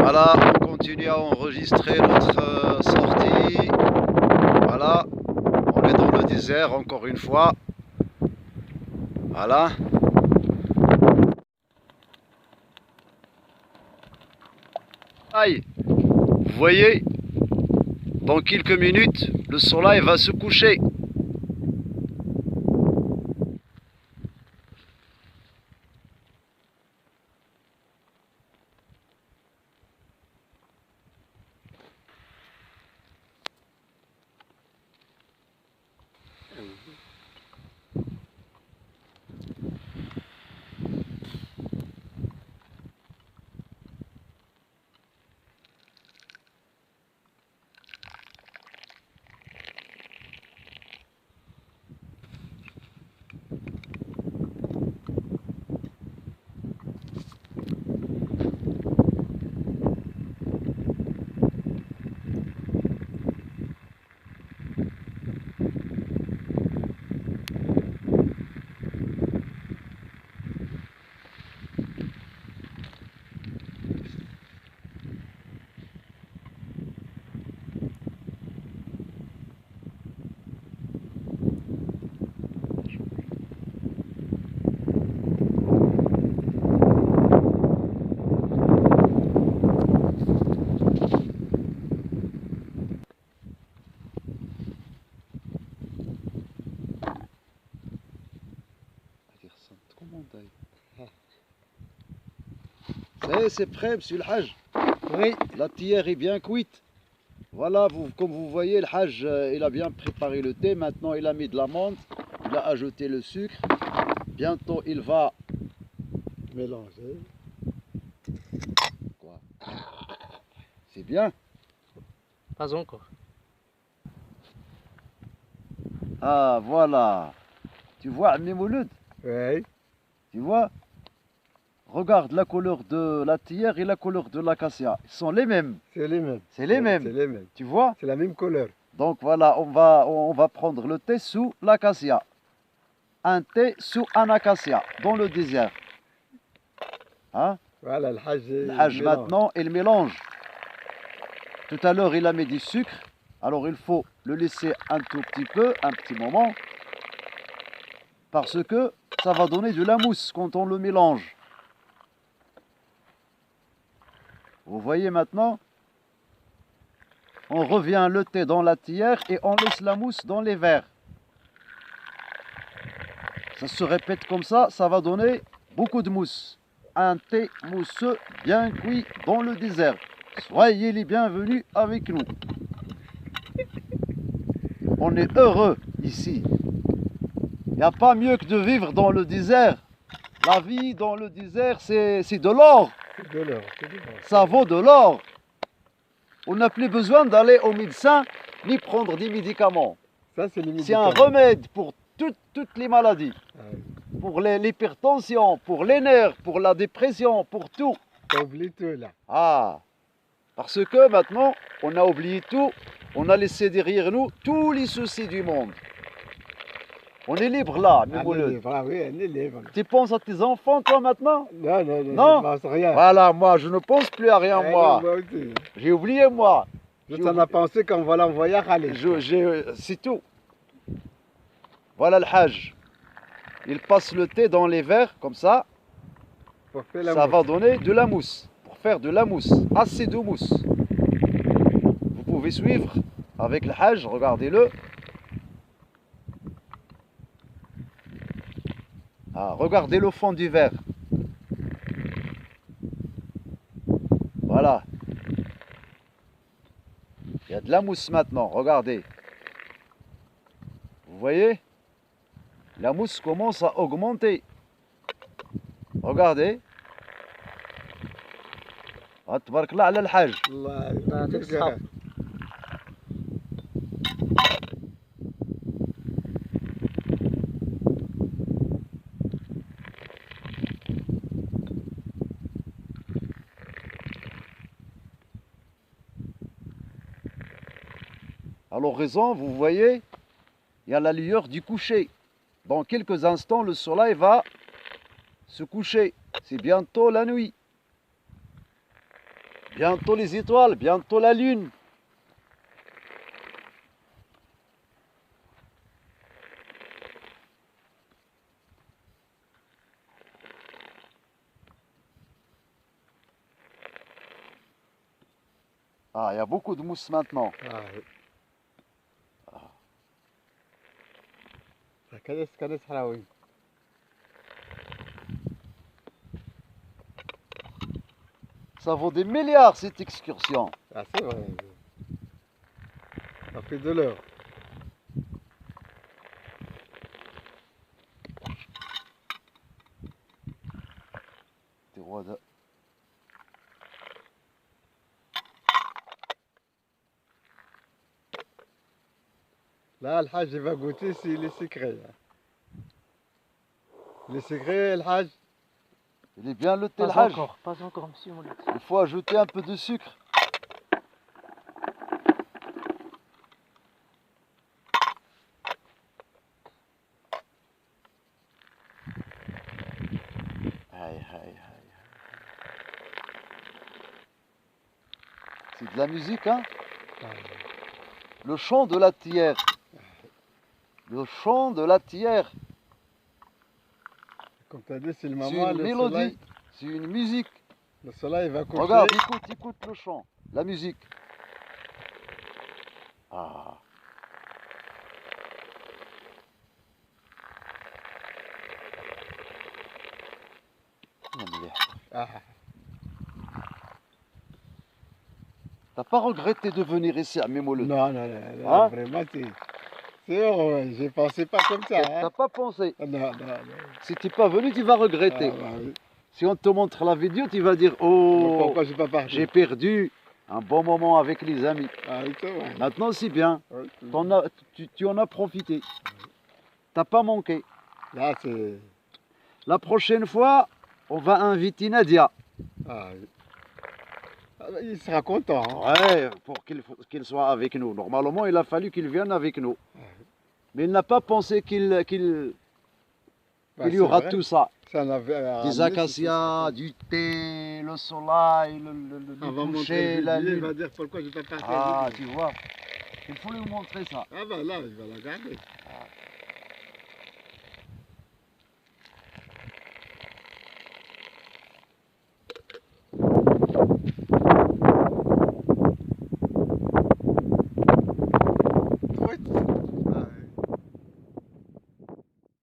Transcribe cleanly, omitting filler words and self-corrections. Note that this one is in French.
Voilà, on continue à enregistrer notre sortie. Voilà, on est dans le désert encore une fois. Voilà. Aïe, vous voyez, dans quelques minutes, le soleil va se coucher. C'est prêt, monsieur le Hajj. Oui, la tillère est bien cuite. Voilà, comme vous voyez, le Hajj, il a bien préparé le thé. Maintenant, il a mis de la menthe, il a ajouté le sucre. Bientôt, il va mélanger. Quoi? C'est bien. Pas encore. Ah, voilà. Tu vois, Ammi Mouloud? Oui. Tu vois? Regarde la couleur de la tillère et la couleur de l'acacia. Ils sont les mêmes. C'est les mêmes. C'est les mêmes. C'est les mêmes. Tu vois? C'est la même couleur. Donc voilà, on va prendre le thé sous l'acacia. Un thé sous un acacia, dans le désert. Hein? Voilà, le Hajj maintenant, il mélange. Tout à l'heure, il a mis du sucre. Alors il faut le laisser un tout petit peu, un petit moment. Parce que ça va donner de la mousse quand on le mélange. Vous voyez maintenant? On revient le thé dans la tillère et on laisse la mousse dans les verres. Ça se répète comme ça va donner beaucoup de mousse. Un thé mousseux bien cuit dans le désert. Soyez les bienvenus avec nous. On est heureux ici. Il n'y a pas mieux que de vivre dans le désert. La vie dans le désert, c'est de l'or. C'est de l'or. Ça vaut de l'or. On n'a plus besoin d'aller au médecin ni prendre des médicaments. C'est un remède pour toutes les maladies. Pour l'hypertension, pour les nerfs, pour la dépression, pour tout. Oublie tout là. Ah, parce que maintenant, on a oublié tout. On a laissé derrière nous tous les soucis du monde. On est libre là, oui, on est libre. Tu penses à tes enfants, toi, maintenant? Non, non, non, non, je ne pense rien. Voilà, moi, je ne pense plus à rien, moi. Moi aussi. J'ai oublié, moi. Je t'en ai pensé qu'on va l'envoyer à Khalid. C'est tout. Voilà le Hajj. Il passe le thé dans les verres, comme ça. Ça va donner de la mousse. Pour faire de la mousse. Assez de mousse. Vous pouvez suivre avec le Hajj, regardez-le. Ah, regardez le fond du verre. Voilà. Il y a de la mousse maintenant, regardez. Vous voyez? La mousse commence à augmenter. Regardez. تبارك الله على الحاج. الله يعطيك الصحة. À l'horizon, vous voyez, il y a la lueur du coucher. Dans quelques instants, le soleil va se coucher. C'est bientôt la nuit. Bientôt les étoiles, bientôt la lune. Ah, il y a beaucoup de mousse maintenant. Ah, oui. كان صحراوي. Ça vaut des milliards cette excursion. Ah, c'est vrai. Ça fait de l'heure. Des rois de- Là, le Hajj il va goûter c'est les secrets. Les secrets, le Hajj. Il est bien le Pas telhaj. pas encore, monsieur Moulay. Il faut ajouter un peu de sucre. Aïe, aïe, aïe. C'est de la musique, hein? Le chant de la tierre. Le chant de la tierre. Comme tu as dit, c'est le C'est moment, une le mélodie. soleil, C'est une musique. le soleil va coucher. Regarde, écoute, écoute le chant. La musique. Ah. Ah, T'as pas regretté de venir ici à Mémoleux? non, non, non, Hein? vraiment, c'est heureux. Je pensais pas comme ça. T'as Hein. pas pensé. Non, non, non. Si t'es pas venu, tu vas Ah, regretter. bah oui. Si on te montre la vidéo, tu vas dire Mais oh, pourquoi j'ai pas parti? j'ai perdu un bon moment avec les amis. Ah, oui, c'est vrai. Maintenant, c'est bien. Oui, Tu en as profité. T'as pas manqué. là, c'est. La prochaine fois, on va inviter Nadia. Ah, oui. Ah, bah, il sera content. Hein. Ouais, pour qu'il soit avec nous. Normalement, il a fallu qu'il vienne avec nous. Ouais. Mais il n'a pas pensé qu'il Bah, y c'est aura vrai. tout ça. Ça en avait à Des ramener, acacias, du thé, le soleil, le on va coucher, montrer la le il lune. va dire pourquoi j'ai pas parti. Ah, avec lui. tu vois. Il faut lui montrer ça. Ah, bah là, il va la garder. Ah.